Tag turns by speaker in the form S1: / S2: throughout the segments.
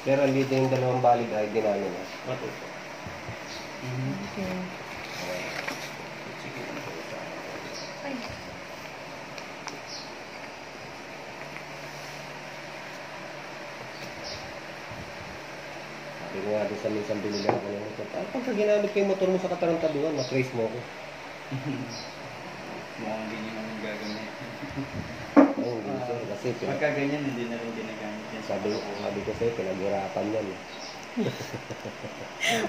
S1: Pero andito yung dalawang valid ID namin.
S2: Opo.
S3: Okay. Ay.
S1: Sabi ko nga doon sa minsan binili ako ng motor. Ay, pagka ginamit ko yung motor mo sa katarantaduhan, na-trace mo ako.
S2: Mukhang hindi nyo naman gagamit.
S1: Ay, hindi sir. Kasi
S2: Pagka ganyan, hindi na rin ginagamit yan.
S1: sabi ko sa'yo, pinag-irapan yan.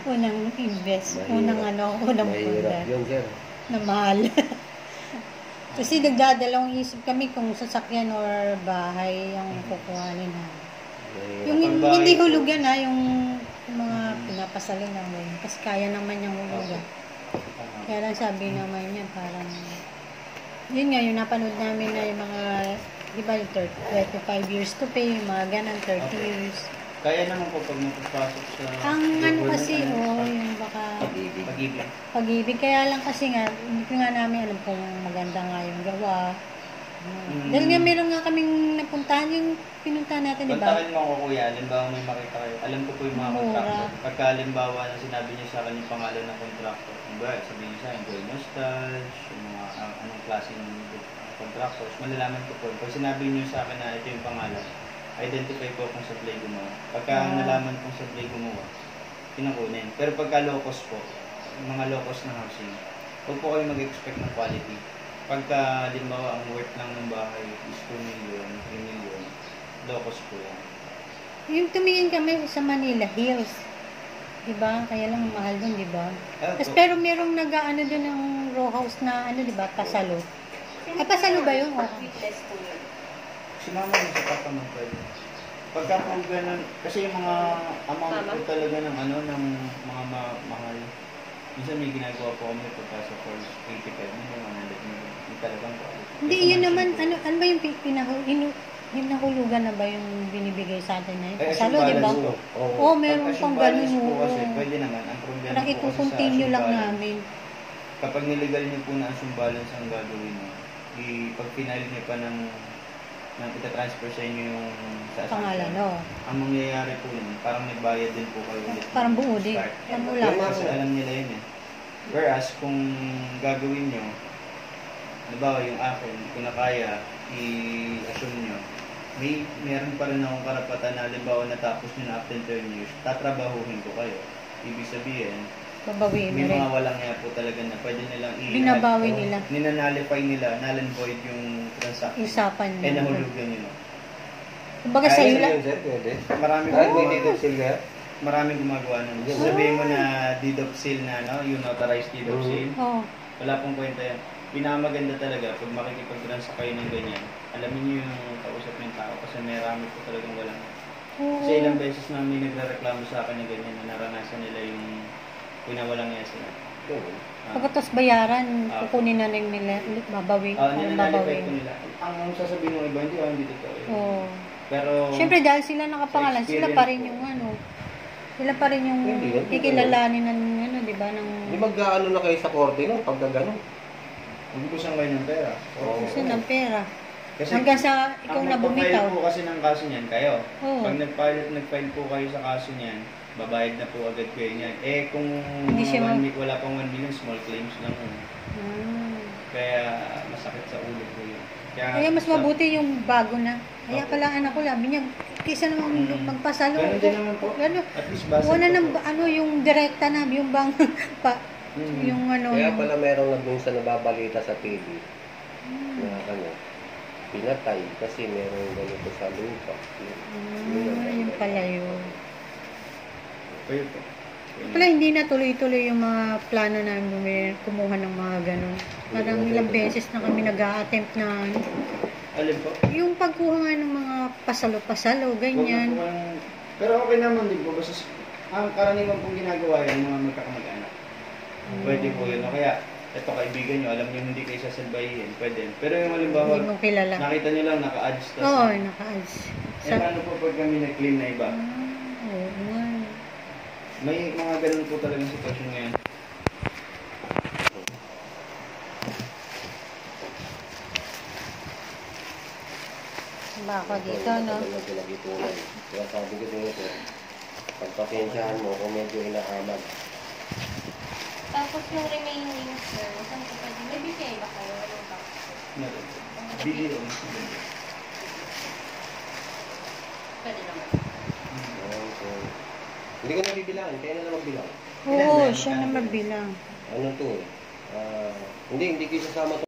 S3: Unang invest.
S1: Mahirap.
S3: Unang
S1: Mahirap
S3: punda.
S1: yun, sir.
S3: Na mahal. Kasi nagdadalawang isip kami kung sasakyan or bahay ang kukuhanin ha.
S1: Mahirap.
S3: Yung
S2: Kapag bahay
S3: hindi
S2: po.
S3: hulugan ha, yung mga pinapasalin lang yun. Kasi kaya naman yung hulugan. Kaya lang sabi naman niya parang, yun nga, yung napanood namin na yung mga, di ba, 25 years to pay, yung mga ganun, 30 years.
S2: Kaya naman po pag napapasok sa...
S3: Ang ano
S2: government,
S3: kasi, yung baka
S2: Pag-ibig.
S3: pag-ibig. Kaya lang kasi nga, hindi ko nga namin alam kung maganda nga yung gawa. Dahil nga meron nga kaming napuntahan yung pinuntahan natin, di ba?
S2: Kontakin mo ako kuya, halimbawa may makita kayo. Alam ko po yung mga
S3: Mura.
S2: contractor. Pagka halimbawa na sinabi niya sa akin yung pangalan ng contractor, sabihin niya sa akin, Joy Nostalge, yung mga anong klaseng contractors, malalaman ko po. Pag sinabi niyo sa akin na ito yung pangalan, identify ko kung sa play gumawa. Pagka nalaman kung sa play gumawa, pinakunin. Pero pagka low-cost po, mga low-cost na housing, huwag po kayo mag-expect ng quality. Pagka, halimbawa, ang worth lang ng bahay is 2 million, 3 million, low-cost po yan.
S3: Yung tumingin kami sa Manila Hills. Di ba? Kaya lang mahal dun, di ba? Tapos pero merong nag-ano dun ng row house na ano, di ba? Pasalo. Ay, pasalo ba yun?
S2: Sinama mo sa papa mo pwede. Pagka po ganun, kasi yung mga amount po talaga ng ano, ng mga mahal. Minsan may ginagawa po kami pagka sa first 85 million, 100 million. Yung talagang quality.
S3: Hindi, yun naman, ano ba yung hinahulugan na ba yung binibigay sa atin na yun? Pasalo, di ba? Oo, meron pang ganun.
S2: Po kasi, pwede naman. Ang problema
S3: Parang
S2: po kasi sa
S3: ito-continue lang
S2: assume
S3: namin.
S2: balance, kapag niligal niyo po na assume balance ang gagawin niyo, pag final niyo pa ng ita-transfer sa inyo yung sa
S3: Pangalan, no?
S2: ang mangyayari po nun, parang nagbayad din po kayo ulit.
S3: Parang buo din.
S2: Start.
S3: Ang mula.
S2: Kasi alam nila yun eh. Whereas, kung gagawin nyo, halimbawa yung akin, kung na kaya, i-assume nyo, meron pa rin akong karapatan na halimbawa natapos nyo na after 10 years, tatrabahuhin ko kayo. Ibig sabihin,
S3: Babawiin
S2: may
S3: mo rin.
S2: mga walang nga po talaga na pwede nilang
S3: Binabawi nila.
S2: ninanalify nila, null and void yung transaction.
S3: Usapan
S2: Eh,
S3: nila.
S2: nahulugan nyo.
S3: Kumbaga sa
S1: Kaya
S3: ila.
S1: yun, sir, pwede.
S2: Maraming
S1: Kahit may dito sila.
S2: maraming gumagawa nun. Sabihin mo na deed of sale na, no? Yung authorized deed of sale.
S3: Oo.
S2: Wala pong kwenta yan. Pinakamaganda talaga pag makikipag-transact kayo ng ganyan. Alamin niyo yung kausap ng tao kasi may rami po talagang walang. Kasi ilang beses na may nagre-reklamo sa akin na ganyan na naranasan nila yung pinawalang yan sila.
S3: Pagkatapos bayaran, kukunin na rin nila, babawi.
S2: Ninanalify ko nila. Ang sasabihin ng iba, hindi totoo yun.
S3: Oo.
S2: Pero,
S3: Siyempre dahil sila nakapangalan, sila pa rin yung ano. Sila pa rin yung kikilalanin ng ano, di ba?
S1: Hindi mag-ano na kayo sa korte, no? Pag gano'n.
S2: hindi ko siyang ngayon ng pera.
S3: Kasi ng pera.
S2: Kasi,
S3: Hanggang sa ikaw na bumitaw.
S2: po kasi ng kaso niyan, kayo.
S3: Oo.
S2: Pag nag-file po kayo sa kaso niyan, babayad na po agad kayo niyan. Eh, kung
S3: Hindi siya
S2: wala pang 1 million, small claims lang yun. Kaya, masakit sa ulo po yun.
S3: Kaya mas mabuti yung bago na. Kaya pala anak ko, labi niya, kaysa naman magpasalo.
S2: Ganun din naman po.
S3: Gano'n.
S2: At least basa
S3: Wala
S2: po
S3: nang
S2: po.
S3: ano yung direkta na yung bang yung ano
S1: Kaya
S3: yung
S1: pala merong nabunsa nababalita sa TV. Na ano, pinatay kasi merong ganito sa lupa.
S3: yung pala yun.
S2: Kayo po.
S3: Pala hindi na tuloy-tuloy yung mga plano namin kumuha ng mga ganun. Parang ilang beses na kami nag-a-attempt na
S2: Alin po?
S3: yung pagkuha nga ng mga pasalo-pasalo, ganyan.
S2: Pero okay naman din po. Basta ang karaniwan pong ginagawa yan, mga magkakamag-anak. Pwede po yun. O kaya, ito kaibigan nyo, alam nyo hindi kayo sasalbayin. Pwede. Pero yung halimbawa,
S3: Hindi mo kilala.
S2: nakita nyo lang, naka-ads.
S3: Oo, naka-ads.
S2: Eh, paano po pag kami nag-claim na iba?
S3: Oo nga.
S2: May mga ganun po talagang sitwasyon ngayon.
S3: Bako dito, no?
S1: Kaya sabi ko dito, Pasensyahan mo kung medyo inaamag.
S4: Tapos yung remaining, sir, saan ko pwede? May BPI ba kayo? Anong box?
S2: Meron. BDO.
S4: Pwede naman.
S1: Okay. Hindi ko nabibilangan, kaya na lang magbilang.
S3: Oo, siya na mabilang.
S1: Ano to? Hindi ko isasama to.